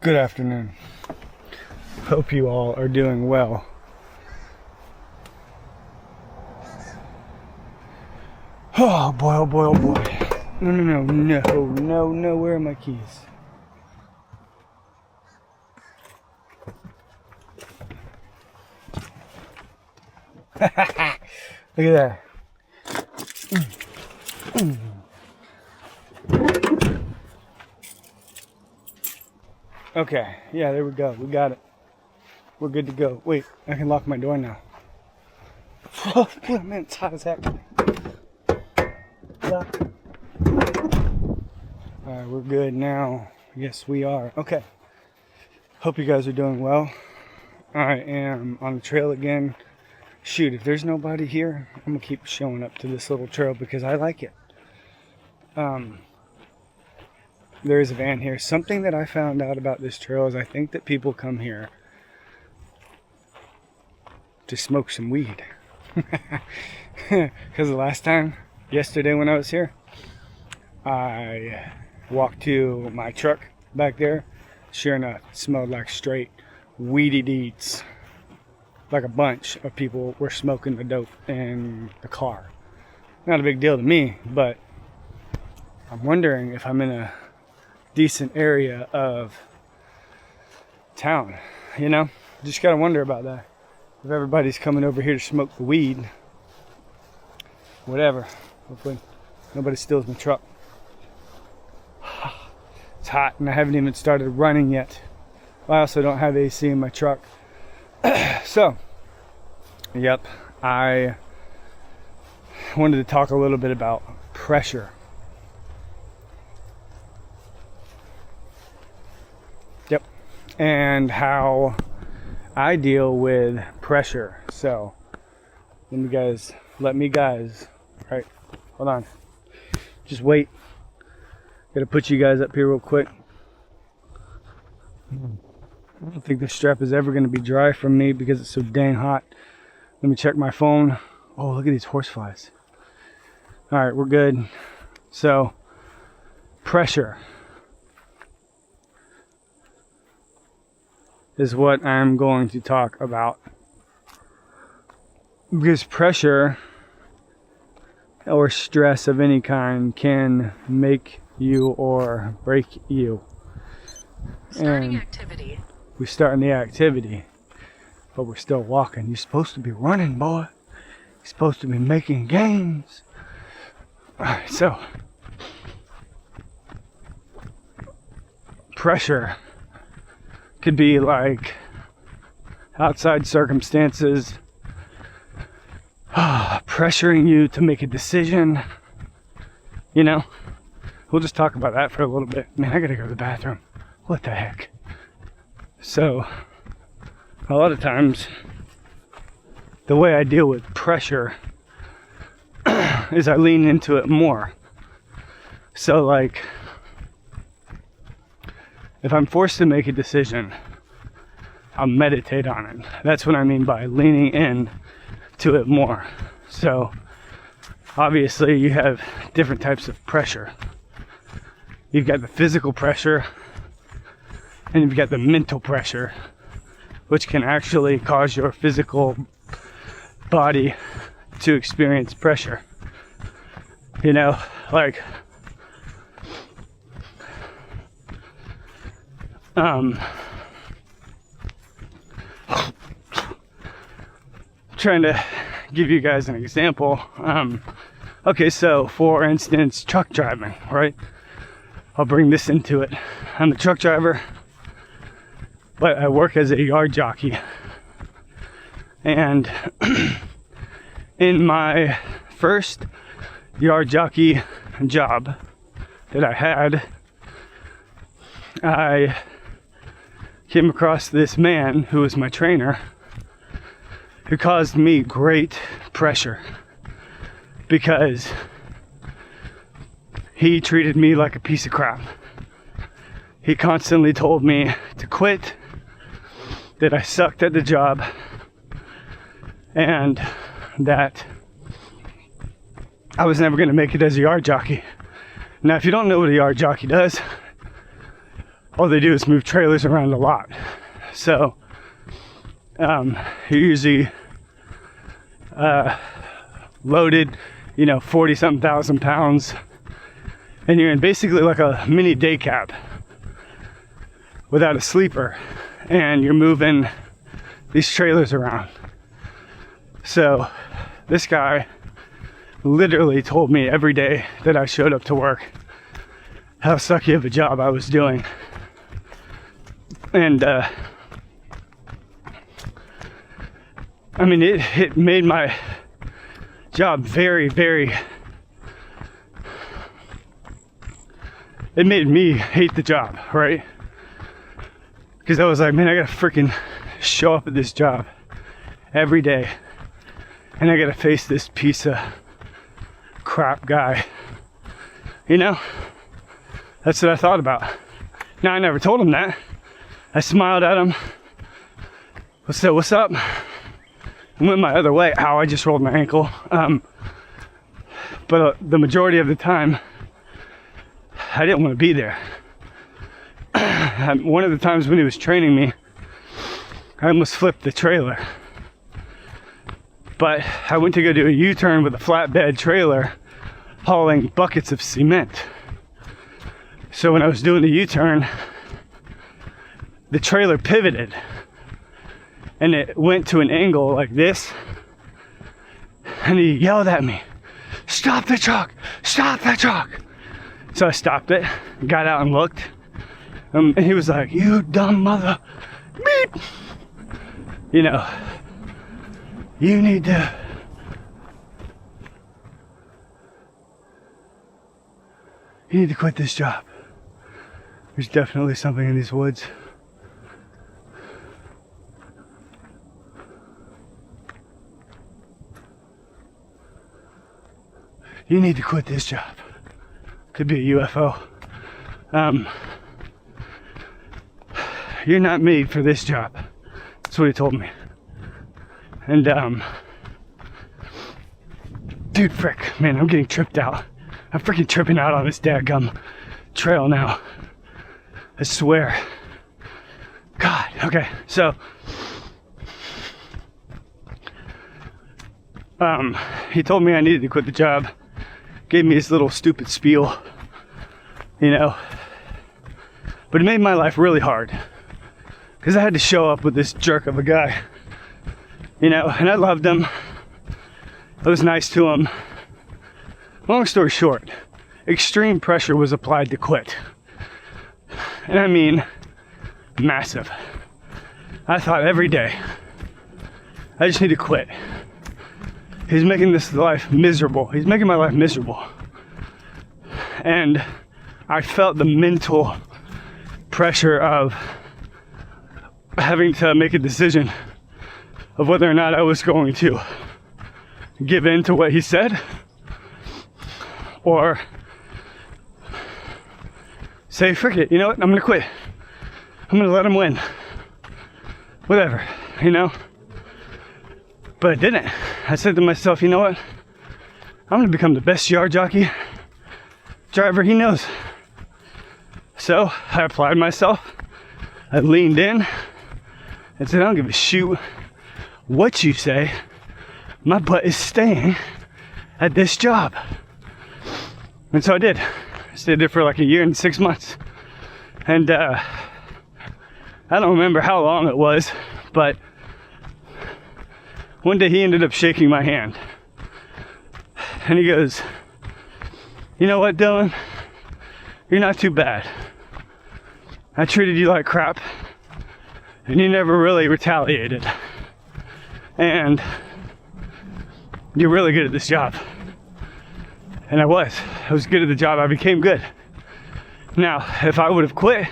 Good afternoon. Hope you all are doing well. Oh boy, oh boy, oh boy. No, where are my keys? Look at that. Okay, yeah, there we go. We got it. We're good to go. Wait, I can lock my door now. Oh, man, it's hot as heck. Alright, we're good now. Yes, we are. Okay. Hope you guys are doing well. I am on the trail again. Shoot, if there's nobody here, I'm gonna keep showing up to this little trail because I like it. There is a van here. Something that I found out about this trail is I think that people come here to smoke some weed. Because the last time, yesterday when I was here, I walked to my truck back there. Sure enough, it smelled like straight weedy deeds. Like a bunch of people were smoking the dope in the car. Not a big deal to me, but I'm wondering if I'm in a decent area of town, you know? Just gotta wonder about that. If everybody's coming over here to smoke the weed, whatever. Hopefully nobody steals my truck. It's hot and I haven't even started running yet. I also don't have AC in my truck. So, yep, I wanted to talk a little bit about pressure. Yep, and how I deal with pressure. So, let me guys, right, hold on. Just wait. Gotta put you guys up here real quick. I don't think the strap is ever going to be dry from me because it's so dang hot. Let me check my phone. Oh, look at these horseflies. Alright, we're good. So, pressure is what I'm going to talk about. Because pressure or stress of any kind can make you or break you. Starting activity. We're starting the activity, but we're still walking. You're supposed to be running, boy. You're supposed to be making gains. Alright, so pressure could be like outside circumstances pressuring you to make a decision. You know, we'll just talk about that for a little bit. Man, I gotta go to the bathroom. What the heck? So, a lot of times, the way I deal with pressure is I lean into it more. So, like, if I'm forced to make a decision, I'll meditate on it. That's what I mean by leaning in to it more. So, obviously, you have different types of pressure. You've got the physical pressure, and you've got the mental pressure, which can actually cause your physical body to experience pressure. You know, like, trying to give you guys an example. Okay, so for instance, truck driving, right? I'll bring this into it. I'm a truck driver, but I work as a yard jockey. And in my first yard jockey job that I had, I came across this man who was my trainer, who caused me great pressure because he treated me like a piece of crap. He constantly told me to quit, that I sucked at the job, and that I was never going to make it as a yard jockey. Now, if you don't know what a yard jockey does, all they do is move trailers around a lot. So you're usually loaded, 40 something thousand pounds, and you're in basically like a mini day cab without a sleeper, and you're moving these trailers around. So this guy literally told me every day that I showed up to work how sucky of a job I was doing. And I mean, it made my job very, very, it made me hate the job, right? Because I was like, man, I gotta freaking show up at this job every day, and I gotta face this piece of crap guy. That's what I thought about. Now, I never told him that. I smiled at him. Said, what's up? And went my other way. Ow, I just rolled my ankle. But the majority of the time, I didn't want to be there. One of the times when he was training me, I almost flipped the trailer. But I went to go do a U-turn with a flatbed trailer hauling buckets of cement. So when I was doing the U-turn, the trailer pivoted and it went to an angle like this, and he yelled at me, "Stop the truck! Stop the truck!" So I stopped it, got out and looked, and he was like, "You dumb mother, beep! You need to quit this job. There's definitely something in these woods." You need to quit this job. Could be a UFO. You're not made for this job. That's what he told me. And dude, frick, man, I'm getting tripped out. I'm freaking tripping out on this dadgum trail now. I swear. God, okay, so he told me I needed to quit the job. Gave me his little stupid spiel, but it made my life really hard because I had to show up with this jerk of a guy, and I loved him. I was nice to him. Long story short, extreme pressure was applied to quit, and I mean massive. I thought every day, I just need to quit. He's making this life miserable. He's making my life miserable. And I felt the mental pressure of having to make a decision of whether or not I was going to give in to what he said or say, frick it, you know what, I'm gonna quit. I'm gonna let him win. Whatever, But I didn't. I said to myself, you know what? I'm gonna become the best yard jockey driver he knows. So I applied myself. I leaned in and said, I don't give a shoot what you say. My butt is staying at this job. And so I did. I stayed there for like a year and 6 months. And I don't remember how long it was, but one day he ended up shaking my hand. And he goes, you know what, Dylan? You're not too bad. I treated you like crap, and you never really retaliated. And you're really good at this job. And I was good at the job. I became good. Now, if I would have quit,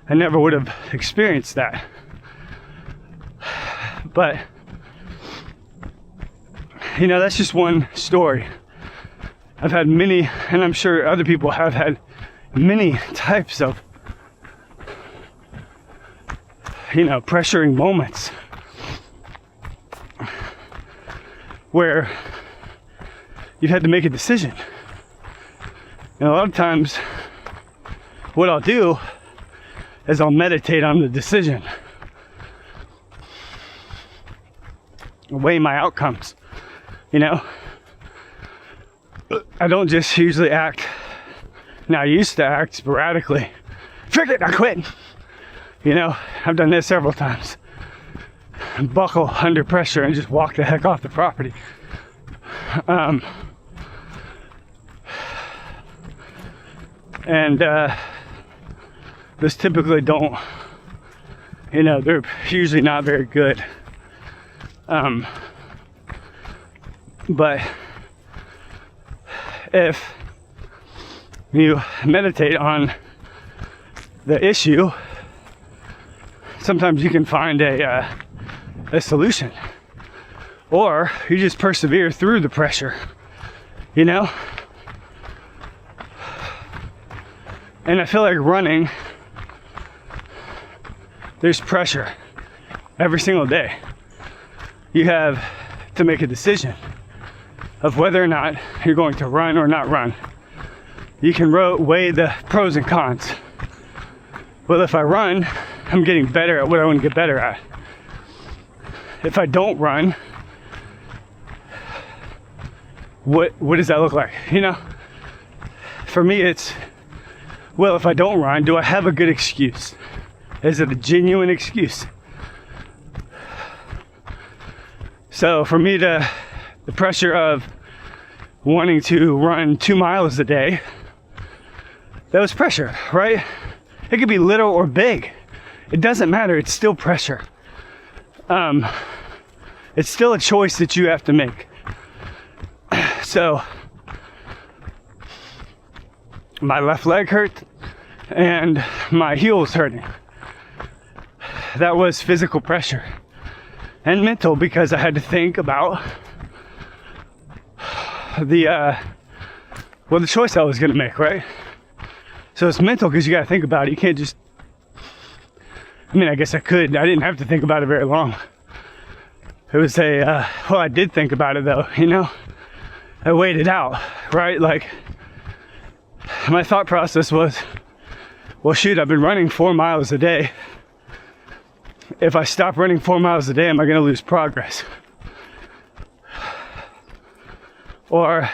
I never would have experienced that. But that's just one story. I've had many, and I'm sure other people have had many types of, pressuring moments where you've had to make a decision. And a lot of times, what I'll do is I'll meditate on the decision, weigh my outcomes, you know. I don't just usually act. Now, I used to act sporadically. Frick it, I quit. You know, I've done this several times. Buckle under pressure and just walk the heck off the property. Those typically don't, you know, they're usually not very good. But if you meditate on the issue, sometimes you can find a solution, or you just persevere through the pressure, you know. And I feel like running, there's pressure every single day. You have to make a decision of whether or not you're going to run or not run. You can weigh the pros and cons. Well, if I run, I'm getting better at what I want to get better at. If I don't run, what does that look like? You know, for me, it's, well, if I don't run, do I have a good excuse? Is it a genuine excuse? So for me, the pressure of wanting to run 2 miles a day, that was pressure, right? It could be little or big. It doesn't matter. It's still pressure. It's still a choice that you have to make. So my left leg hurt and my heel was hurting. That was physical pressure and mental, because I had to think about the choice I was going to make, right? So it's mental because you got to think about it. You can't just, I mean, I guess I could. I didn't have to think about it very long. It was well, I did think about it though, you know? I weighed it out, right? Like, my thought process was, well, shoot, I've been running 4 miles a day. If I stop running 4 miles a day, am I going to lose progress? Or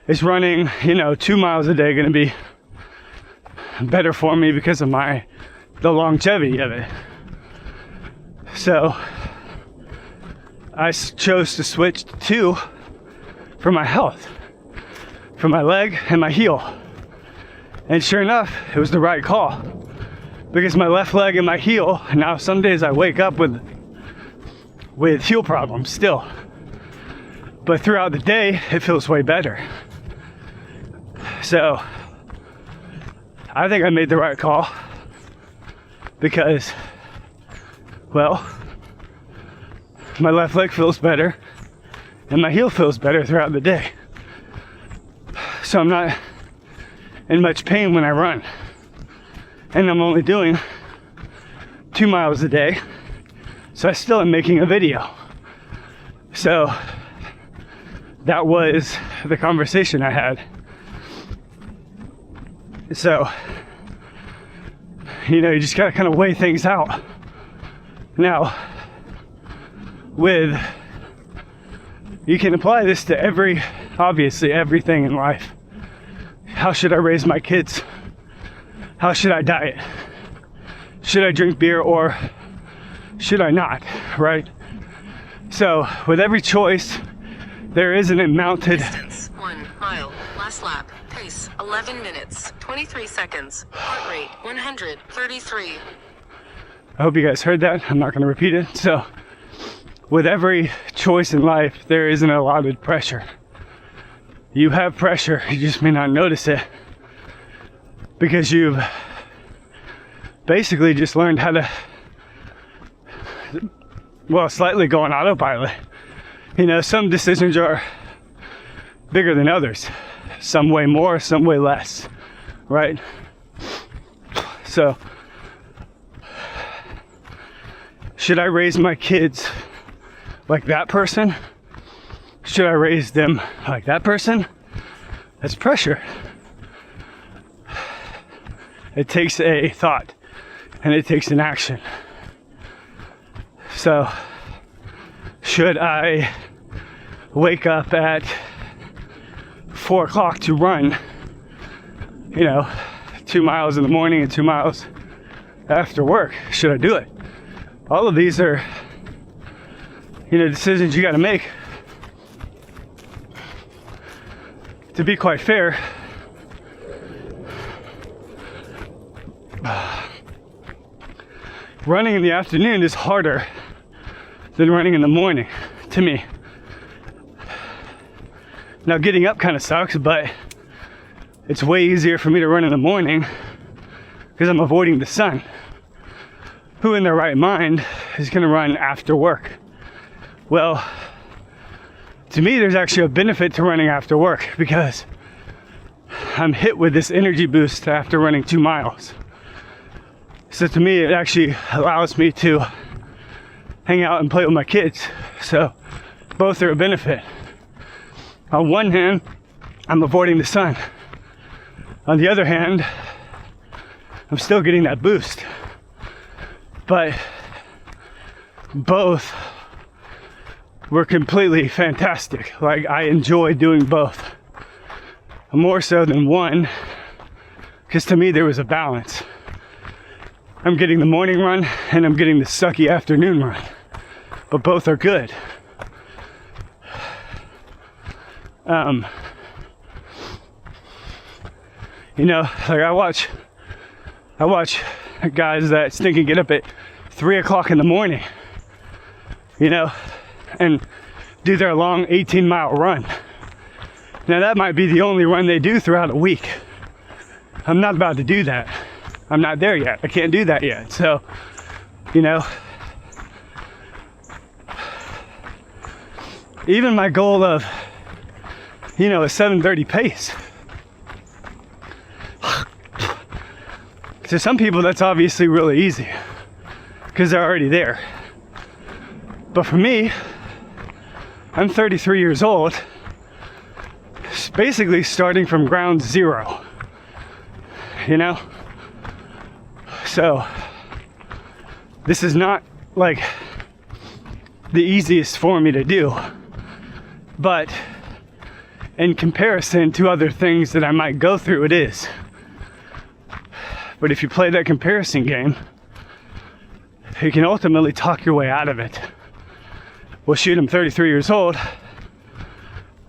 is running, 2 miles a day going to be better for me because of the longevity of it? So I chose to switch to 2 for my health, for my leg and my heel. And sure enough, it was the right call, because my left leg and my heel, now some days I wake up with heel problems still, but throughout the day it feels way better. So I think I made the right call, because, well, my left leg feels better and my heel feels better throughout the day. So I'm not in much pain when I run. And I'm only doing 2 miles a day, so I still am making a video. So that was the conversation I had. So, you just gotta kind of weigh things out. Now, you can apply this to obviously everything in life. How should I raise my kids? How should I diet? Should I drink beer or should I not, right? So with every choice, there is an mounted distance. 1 mile. Last lap. Pace 11 minutes 23 seconds. Heart rate 133. I hope you guys heard that. I'm not going to repeat it. So with every choice in life, there is an allotted pressure. You have pressure, you just may not notice it, because you've basically just learned how to, slightly go on autopilot. Some decisions are bigger than others. Some weigh more, some weigh less, right? So, should I raise my kids like that person? Should I raise them like that person? That's pressure. It takes a thought and it takes an action. So, should I wake up at 4 o'clock to run, 2 miles in the morning and 2 miles after work? Should I do it? All of these are, decisions you got to make. To be quite fair, running in the afternoon is harder than running in the morning to me. Now, getting up kind of sucks, but it's way easier for me to run in the morning because I'm avoiding the sun. Who in their right mind is going to run after work? Well, to me, there's actually a benefit to running after work because I'm hit with this energy boost after running 2 miles. So to me, it actually allows me to hang out and play with my kids. So both are a benefit. On one hand, I'm avoiding the sun. On the other hand, I'm still getting that boost. But both were completely fantastic. Like, I enjoy doing both. More so than one, because to me there was a balance. I'm getting the morning run and I'm getting the sucky afternoon run. But both are good. Like I watch guys that stink and get up at 3 o'clock in the morning, and do their long 18-mile run. Now that might be the only run they do throughout a week. I'm not about to do that. I'm not there yet. I can't do that yet. So, even my goal of, a 7:30 pace. To some people, that's obviously really easy because they're already there. But for me, I'm 33 years old, basically starting from ground zero, So, this is not like the easiest for me to do, but in comparison to other things that I might go through, it is. But if you play that comparison game, you can ultimately talk your way out of it. Well, shoot, I'm 33 years old.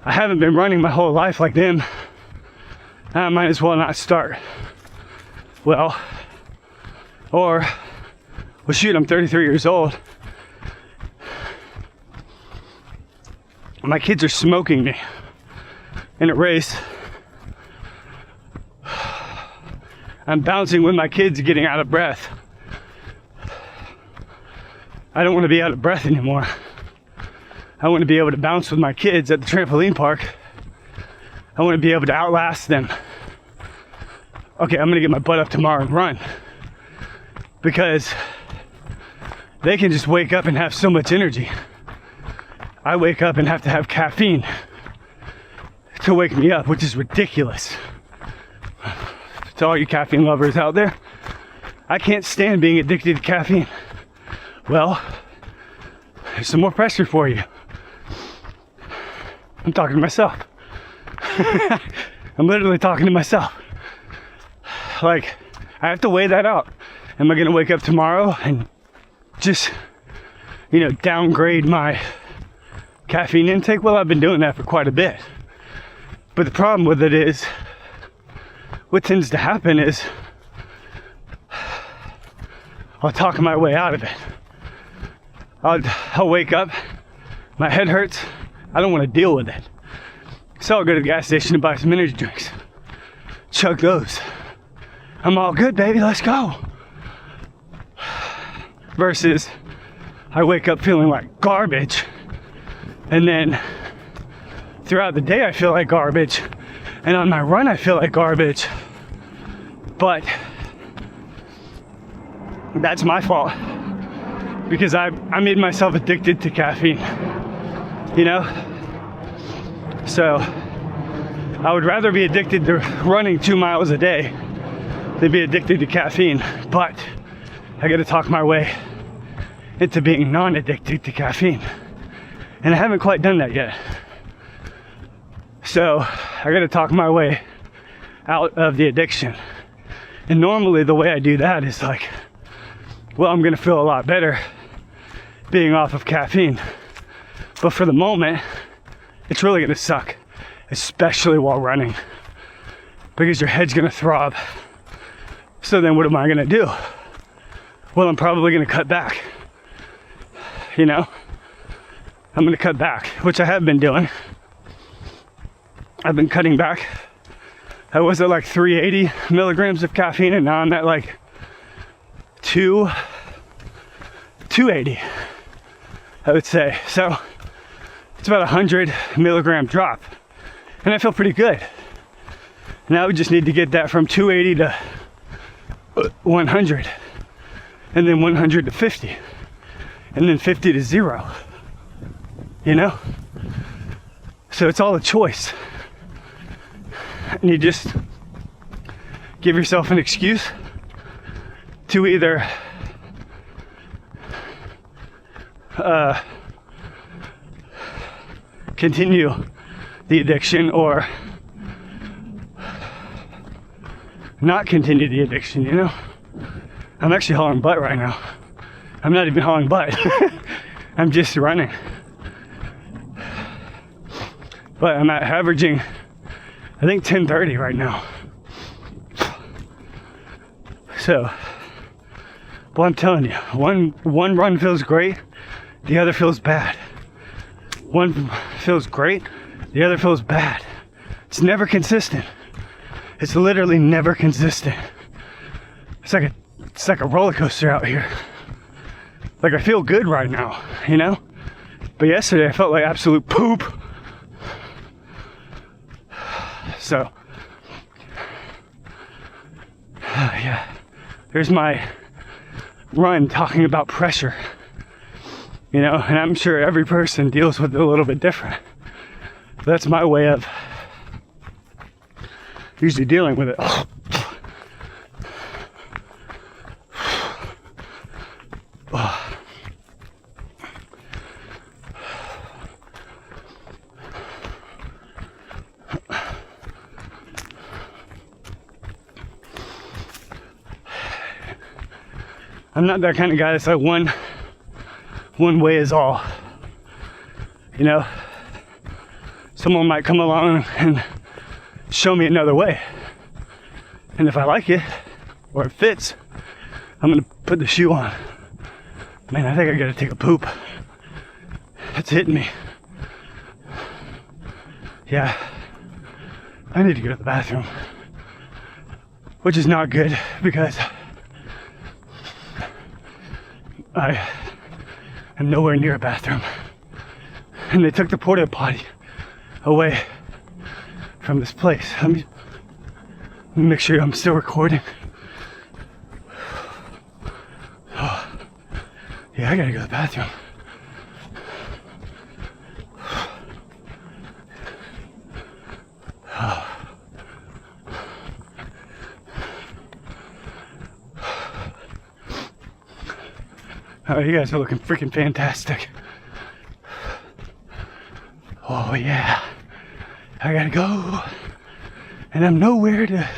I haven't been running my whole life like them. I might as well not start. Well, shoot, I'm 33 years old. My kids are smoking me in a race. I'm bouncing with my kids getting out of breath. I don't want to be out of breath anymore. I want to be able to bounce with my kids at the trampoline park. I want to be able to outlast them. Okay, I'm going to get my butt up tomorrow and run. Because they can just wake up and have so much energy. I wake up and have to have caffeine to wake me up, which is ridiculous. To all you caffeine lovers out there, I can't stand being addicted to caffeine. Well, there's some more pressure for you. I'm talking to myself. I'm literally talking to myself. Like, I have to weigh that out. Am I gonna wake up tomorrow and just, downgrade my caffeine intake? Well, I've been doing that for quite a bit. But the problem with it is, what tends to happen is I'll talk my way out of it. I'll wake up, my head hurts, I don't want to deal with it. So I'll go to the gas station and buy some energy drinks. Chug those. I'm all good, baby, let's go. Versus I wake up feeling like garbage, and then throughout the day I feel like garbage, and on my run I feel like garbage. But that's my fault, because I made myself addicted to caffeine, So I would rather be addicted to running 2 miles a day than be addicted to caffeine. But I gotta talk my way into being non-addicted to caffeine. And I haven't quite done that yet. So I gotta talk my way out of the addiction. And normally the way I do that is like, well, I'm gonna feel a lot better being off of caffeine. But for the moment, it's really gonna suck, especially while running, because your head's gonna throb. So then what am I gonna do? Well, I'm probably gonna cut back. You know? I'm gonna cut back, which I have been doing. I've been cutting back. I was at like 380 milligrams of caffeine, and now I'm at like 280, I would say. So it's about 100 milligram drop, and I feel pretty good. Now we just need to get that from 280 to 100, and then 100 to 50, and then 50 to 0. You know? So it's all a choice. And you just give yourself an excuse to either continue the addiction or not continue the addiction, you know? I'm actually hauling butt right now. I'm not even hauling butt. I'm just running. But I'm at averaging, I think 10:30 right now. So, well, I'm telling you, one run feels great, the other feels bad. One feels great, the other feels bad. It's never consistent. It's literally never consistent. It's like a roller coaster out here. Like, I feel good right now, you know? But yesterday I felt like absolute poop. So, yeah, there's my run talking about pressure, you know, and I'm sure every person deals with it a little bit different. That's my way of usually dealing with it. I'm not that kind of guy that's like one way is all. You know, someone might come along and show me another way. And if I like it or it fits, I'm gonna put the shoe on. Man, I think I gotta take a poop. It's hitting me. Yeah, I need to go to the bathroom. Which is not good because I am nowhere near a bathroom. And they took the porta potty away from this place. Let me make sure I'm still recording. Oh, yeah, I gotta go to the bathroom. Oh, you guys are looking freaking fantastic. Oh yeah, I gotta go, and I'm nowhere to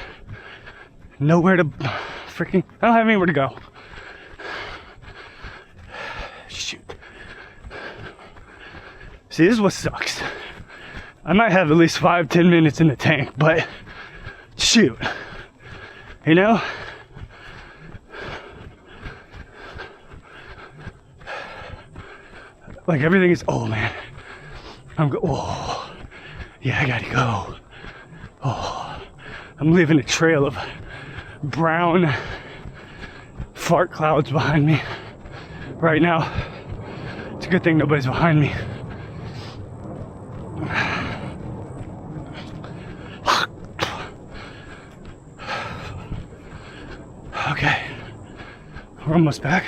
freaking, I don't have anywhere to go. Shoot. See, this is what sucks. I might have at least 5-10 minutes in the tank, but shoot, you know? Like everything is, oh man, oh, yeah, I gotta go. Oh, I'm leaving a trail of brown fart clouds behind me right now. It's a good thing nobody's behind me. Okay, we're almost back.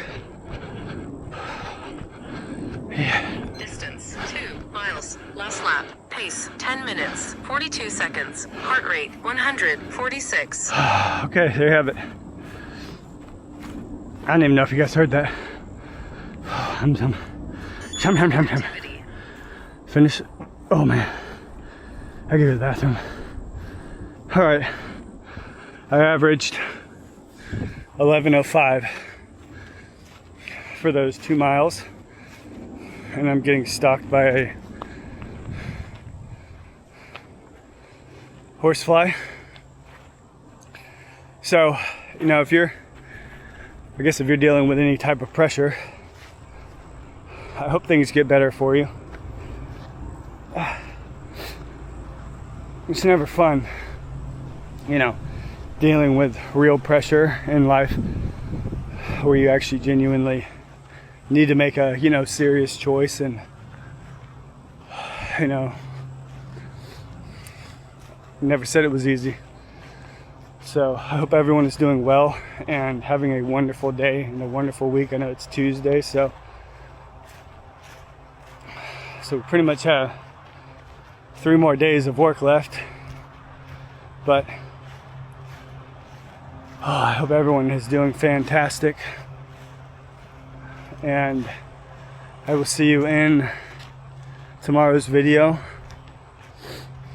Yeah. Distance 2 miles. Last lap. Pace 10 minutes. 40 42 seconds. Heart rate 146. Okay, there you have it. I don't even know if you guys heard that. Finish. Oh man, I gotta go to the bathroom. All right, I averaged 11:05 for those 2 miles, and I'm getting stalked by a horsefly. So, you know, if you're dealing with any type of pressure, I hope things get better for you. It's never fun, you know, dealing with real pressure in life where you actually genuinely need to make a, you know, serious choice. And, you know, never said it was easy. So I hope everyone is doing well and having a wonderful day and a wonderful week. I know it's Tuesday, so we pretty much have 3 more days of work left. But I hope everyone is doing fantastic, and I will see you in tomorrow's video.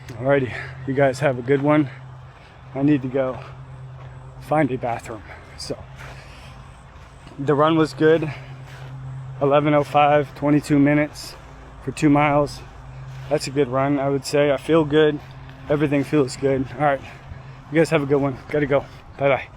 Alrighty, you guys have a good one. I need to go find a bathroom. So the run was good. 11:05, 22 minutes for 2 miles. That's a good run, I would say. I feel good. Everything feels good. All right, you guys have a good one. Gotta go. Bye bye.